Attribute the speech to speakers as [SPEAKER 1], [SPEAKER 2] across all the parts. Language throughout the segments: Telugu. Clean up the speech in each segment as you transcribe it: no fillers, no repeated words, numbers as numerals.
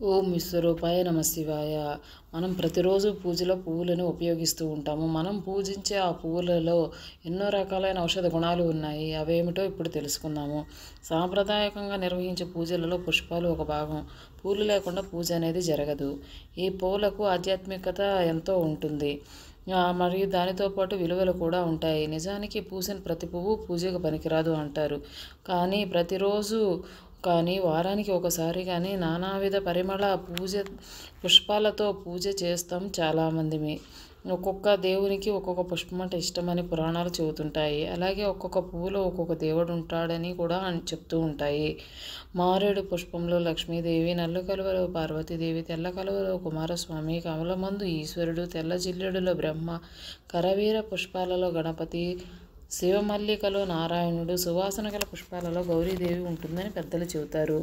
[SPEAKER 1] ఓం విశ్వరూపాయ నమ శివాయ. మనం ప్రతిరోజు పూజలో పువ్వులను ఉపయోగిస్తూ ఉంటాము. మనం పూజించే ఆ పువ్వులలో ఎన్నో రకాలైన ఔషధ గుణాలు ఉన్నాయి. అవేమిటో ఇప్పుడు తెలుసుకుందాము. సాంప్రదాయకంగా నిర్వహించే పూజలలో పుష్పాలు ఒక భాగం. పూలు లేకుండా పూజ అనేది జరగదు. ఈ పువ్వులకు ఆధ్యాత్మికత ఎంతో ఉంటుంది. మరియు దానితో పాటు విలువలు కూడా ఉంటాయి. నిజానికి పూసిన ప్రతి పువ్వు పూజకు పనికిరాదు అంటారు. కానీ వారానికి ఒకసారి కానీ నానావిధ పరిమళ పుష్పాలతో పూజ చేస్తాం చాలామందిమి. ఒక్కొక్క దేవునికి ఒక్కొక్క పుష్పం అంటే ఇష్టమని పురాణాలు చెబుతుంటాయి. అలాగే ఒక్కొక్క పువ్వులో ఒక్కొక్క దేవుడు ఉంటాడని కూడా చెప్తూ ఉంటాయి. మారేడు పుష్పంలో లక్ష్మీదేవి, నల్ల కలువలో పార్వతీదేవి, తెల్ల కలువలో కుమారస్వామి, కమలమందు ఈశ్వరుడు, తెల్ల జిల్లేడులో బ్రహ్మ, కరవీర పుష్పాలలో గణపతి, శివమల్లికలో నారాయణుడు, సువాసన గల పుష్పాలలో గౌరీదేవి ఉంటుందని పెద్దలు చెబుతారు.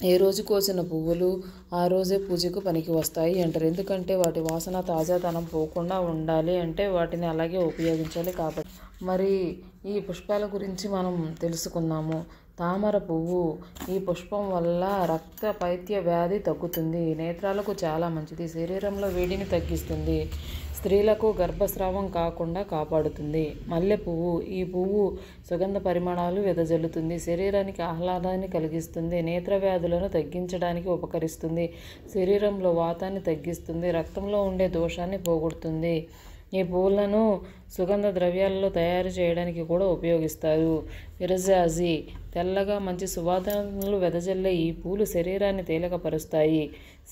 [SPEAKER 1] ఏ రోజు కోసిన పువ్వులు ఆ రోజే పూజకు పనికి వస్తాయి అంటారు. ఎందుకంటే వాటి వాసన తాజాతనం పోకుండా ఉండాలి అంటే వాటిని అలాగే ఉపయోగించాలి కాబట్టి. మరి ఈ పుష్పాల గురించి మనం తెలుసుకుందాము. తామర పువ్వు. ఈ పుష్పం వల్ల రక్త పైత్య వ్యాధి తగ్గుతుంది. నేత్రాలకు చాలా మంచిది. శరీరంలో వేడిని తగ్గిస్తుంది. స్త్రీలకు గర్భస్రావం కాకుండా కాపాడుతుంది. మల్లె పువ్వు. ఈ పువ్వు సుగంధ పరిమళాలు వెదజల్లుతుంది. శరీరానికి ఆహ్లాదాన్ని కలిగిస్తుంది. నేత్ర వ్యాధులను తగ్గించడానికి ఉపకరిస్తుంది. శరీరంలో వాతాన్ని తగ్గిస్తుంది. రక్తంలో ఉండే దోషాన్ని పోగొడుతుంది. ఈ పువ్వులను సుగంధ ద్రవ్యాలలో తయారు చేయడానికి కూడా ఉపయోగిస్తారు. విరజాజి. తెల్లగా మంచి సువాసనలు వెదజల్లే ఈ పూలు శరీరాన్ని తేలికపరుస్తాయి.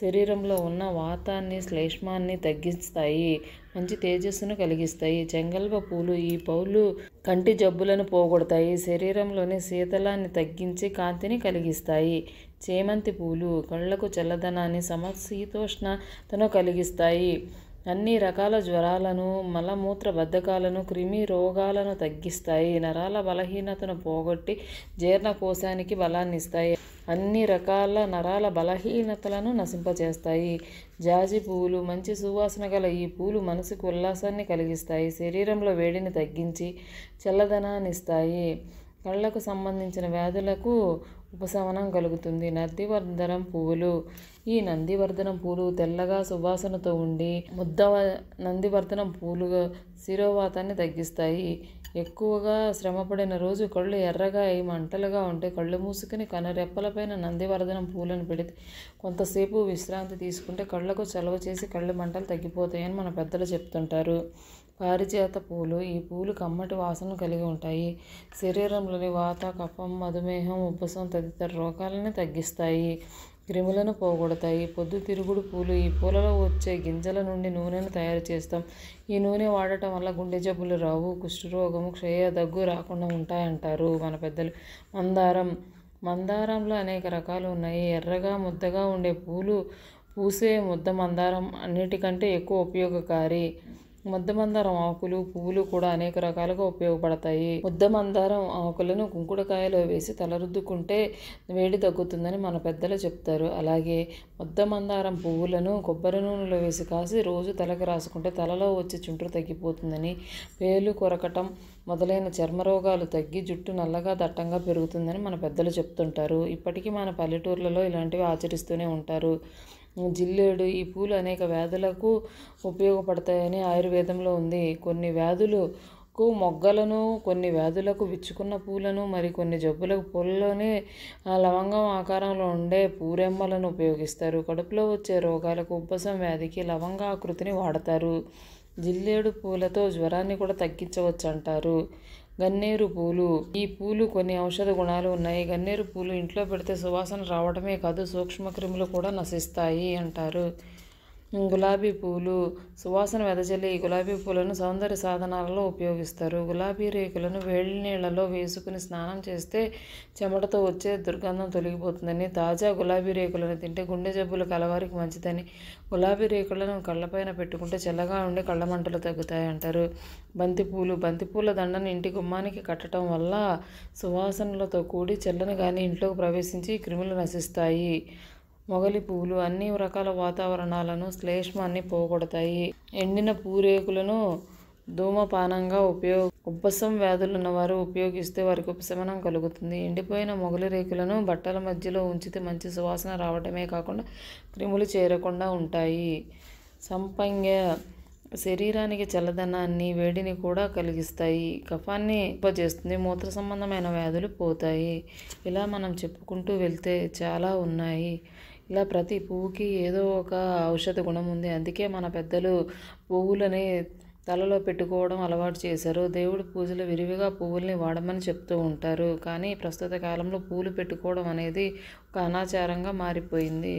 [SPEAKER 1] శరీరంలో ఉన్న వాతాన్ని, శ్లేష్మాన్ని తగ్గిస్తాయి. మంచి తేజస్సును కలిగిస్తాయి. చెంగల్వ పూలు. ఈ పూలు కంటి జబ్బులను పోగొడతాయి. శరీరంలోని శీతలాన్ని తగ్గించి కాంతిని కలిగిస్తాయి. చేమంతి పూలు. కళ్ళకు చల్లదనాన్ని, సమశీతోష్ణతను కలిగిస్తాయి. అన్ని రకాల జ్వరాలను, మలమూత్ర బద్ధకాలను, క్రిమి రోగాలను తగ్గిస్తాయి. నరాల బలహీనతను పోగొట్టి జీర్ణకోశానికి బలాన్ని ఇస్తాయి. అన్ని రకాల నరాల బలహీనతలను నశింపచేస్తాయి. జాజి పువ్వులు. మంచి సువాసన గల ఈ పూలు మనసుకు ఉల్లాసాన్ని కలిగిస్తాయి. శరీరంలో వేడిని తగ్గించి చల్లదనాన్ని ఇస్తాయి. కళ్ళకు సంబంధించిన వ్యాధులకు ఉపశమనం కలుగుతుంది. నందివర్ధనం పువ్వులు. ఈ నందివర్ధనం పూలు తెల్లగా సువాసనతో ఉండి నందివర్ధనం పూలు శిరోవాతాన్ని తగ్గిస్తాయి. ఎక్కువగా శ్రమపడిన రోజు కళ్ళు ఎర్రగా అయి మంటలుగా ఉంటే కళ్ళు మూసుకుని కనురెప్పలపైన నందివర్ధనం పూలను పెడితే కొంతసేపు విశ్రాంతి తీసుకుంటే కళ్ళకు చలవ చేసి కళ్ళు మంటలు తగ్గిపోతాయని మన పెద్దలు చెప్తుంటారు. పారిజాత పూలు. ఈ పూలు కమ్మటి వాసన కలిగి ఉంటాయి. శరీరంలోని వాత, కఫం, మధుమేహం, ఉబ్బసం తదితర రోగాలను తగ్గిస్తాయి. క్రిములను పోగొడతాయి. పొద్దుతిరుగుడు పూలు. ఈ పూలలో వచ్చే గింజల నుండి నూనెను తయారు చేస్తాం. ఈ నూనె వాడటం వల్ల గుండె జబ్బులు రావు, కుష్ఠరోగము, క్షయ, దగ్గు రాకుండా ఉంటాయంటారు మన పెద్దలు. మందారంలో అనేక రకాలు ఉన్నాయి. ఎర్రగా ముద్దగా ఉండే పూలు పూసే ముద్ద మందారం అన్నిటికంటే ఎక్కువ ఉపయోగకారి. ముద్ద మందారం ఆకులు, పువ్వులు కూడా అనేక రకాలుగా ఉపయోగపడతాయి. ముద్ద మందారం ఆకులను కుంకుడుకాయలో వేసి తలరుద్దుకుంటే వేడి తగ్గుతుందని మన పెద్దలు చెప్తారు. అలాగే ముద్ద మందారం పువ్వులను కొబ్బరి నూనెలో వేసి కాసి రోజు తలకి రాసుకుంటే తలలో వచ్చే చుండ్రు తగ్గిపోతుందని, పేలు, కొరకటం మొదలైన చర్మరోగాలు తగ్గి జుట్టు నల్లగా దట్టంగా పెరుగుతుందని మన పెద్దలు చెప్తుంటారు. ఇప్పటికీ మన పల్లెటూర్లలో ఇలాంటివి ఆచరిస్తూనే ఉంటారు. జిల్లేడు. ఈ పూలు అనేక వ్యాధులకు ఉపయోగపడతాయని ఆయుర్వేదంలో ఉంది. కొన్ని వ్యాధులకు మొగ్గలను, కొన్ని వ్యాధులకు విచ్చుకున్న పూలను, మరి కొన్ని జబ్బులకు పూలలోనే లవంగం ఆకారంలో ఉండే పూరెమ్మలను ఉపయోగిస్తారు. కడుపులో వచ్చే రోగాలకు, ఉబ్బసం వ్యాధికి లవంగాకృతిని వాడతారు. జిల్లేడు పూలతో జ్వరాన్ని కూడా తగ్గించవచ్చు అంటారు. గన్నేరు పూలు. ఈ పూలు కొన్ని ఔషధ గుణాలు ఉన్నాయి. గన్నేరు పూలు ఇంట్లో పెడితే సువాసన రావడమే కాదు సూక్ష్మక్రిములు కూడా నశిస్తాయి అంటారు. గులాబీ పూలు. సువాసన వెదజల్లి ఈ గులాబీ పూలను సౌందర్య సాధనాలలో ఉపయోగిస్తారు. గులాబీ రేకులను వేడి నీళ్లలో వేసుకుని స్నానం చేస్తే చెమటతో వచ్చే దుర్గంధం తొలగిపోతుందని, తాజా గులాబీ రేకులను తింటే గుండె జబ్బులు కలవారికి మంచిదని, గులాబీ రేకులను కళ్ళపైన పెట్టుకుంటే చల్లగా ఉండి కళ్ళ మంటలు తగ్గుతాయి అంటారు. బంతిపూలు. బంతిపూల దండను ఇంటి గుమ్మానికి కట్టడం వల్ల సువాసనలతో కూడి చల్లని గాలి ఇంట్లోకి ప్రవేశించి క్రిములు నశిస్తాయి. మొగలి పువ్వులు. అన్ని రకాల వాతావరణాలను, శ్లేష్మాన్ని పోగొడతాయి. ఎండిన పూరేకులను ధూమపానంగా ఉబ్బసం వ్యాధులున్నవారు ఉపయోగిస్తే వారికి ఉపశమనం కలుగుతుంది. ఎండిపోయిన మొగలి రేకులను బట్టల మధ్యలో ఉంచితే మంచి సువాసన రావడమే కాకుండా క్రిములు చేరకుండా ఉంటాయి. సంపంగ శరీరానికి చల్లదనాన్ని, వేడిని కూడా కలిగిస్తాయి. కఫాన్ని చేస్తుంది. మూత్ర సంబంధమైన వ్యాధులు పోతాయి. ఇలా మనం చెప్పుకుంటూ వెళ్తే చాలా ఉన్నాయి. ఇలా ప్రతి పువ్వుకి ఏదో ఒక ఔషధ గుణం ఉంది. అందుకే మన పెద్దలు పువ్వులని తలలో పెట్టుకోవడం అలవాటు చేశారు. దేవుడి పూజలు విరివిగా పువ్వుల్ని వాడమని చెప్తూ ఉంటారు. కానీ ప్రస్తుత కాలంలో పూలు పెట్టుకోవడం అనేది ఒక అనాచారంగా మారిపోయింది.